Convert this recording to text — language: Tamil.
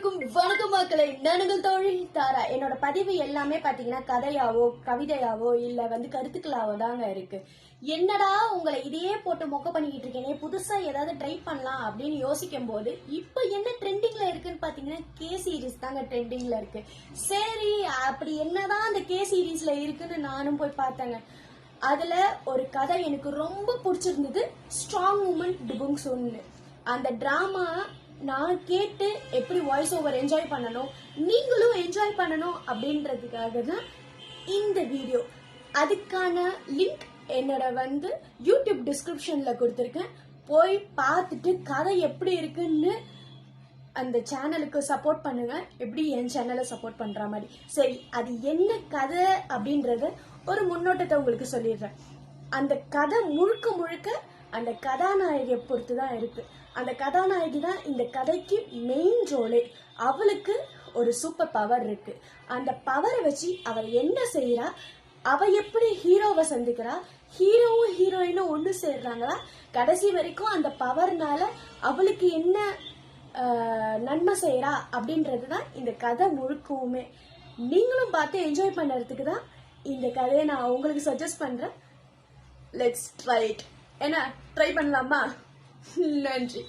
அனைவருக்கும் வணக்கம் மக்களை. நானுங்கள் தொழில் தாரா. என்னோட பதிவு எல்லாமே பாத்தீங்கன்னா கதையாவோ கவிதையாவோ இல்ல கருத்துக்களாவோ தாங்க இருக்கு. என்னடா உங்களை இதையே போட்டு மொக்க பண்ணிக்கிட்டு இருக்கேனே, புதுசா ஏதாவது ட்ரை பண்ணலாம் அப்படின்னு யோசிக்கும் போது இப்ப என்ன ட்ரெண்டிங்ல இருக்குன்னு பாத்தீங்கன்னா கே சீரீஸ் தாங்க ட்ரெண்டிங்ல இருக்கு. சரி, அப்படி என்னதான் அந்த கே சீரீஸ்ல இருக்குன்னு நானும் போய் பார்த்தேங்க. அதுல ஒரு கதை எனக்கு ரொம்ப பிடிச்சிருந்தது, ஸ்ட்ராங் உமன் டிபுங் சொன்னு. அந்த டிராமா நான் கேட்டு எப்படி வாய்ஸ் ஓவர் என்ஜாய் பண்ணணும், நீங்களும் என்ஜாய் பண்ணணும் அப்படின்றதுக்காக தான் இந்த வீடியோ. அதுக்கான லிங்க் என்னோட யூடியூப் டிஸ்கிரிப்ஷன்ல கொடுத்துருக்கேன். போய் பார்த்துட்டு கதை எப்படி இருக்குன்னு அந்த சேனலுக்கு சப்போர்ட் பண்ணுங்க, எப்படி என் சேனலை சப்போர்ட் பண்ற மாதிரி. சரி, அது என்ன கதை அப்படின்றத ஒரு முன்னோட்டத்தை உங்களுக்கு சொல்லிடுறேன். அந்த கதை முழுக்க முழுக்க அந்த கதாநாயகியை பொறுத்து தான் இருக்கு. அந்த கதாநாயகி தான் இந்த கதைக்கு மெயின் ரோலே. அவளுக்கு ஒரு சூப்பர் பவர் இருக்கு. அந்த பவரை வச்சு அவ என்ன செய்யறா, அவ எப்படி ஹீரோவை சந்திக்கிறா, ஹீரோவும் ஹீரோயினும் ஒன்று சேர்றாங்களா, கடைசி வரைக்கும் அந்த பவர்னால அவளுக்கு என்ன நன்மை செய்யறா அப்படின்றது தான் இந்த கதை முழுக்கவுமே. நீங்களும் பார்த்து என்ஜாய் பண்ணுறதுக்கு தான் இந்த கதையை நான் உங்களுக்கு சஜஸ்ட் பண்றேன். Let's try it. என்ன ட்ரை பண்ணலாமா? நன்றி.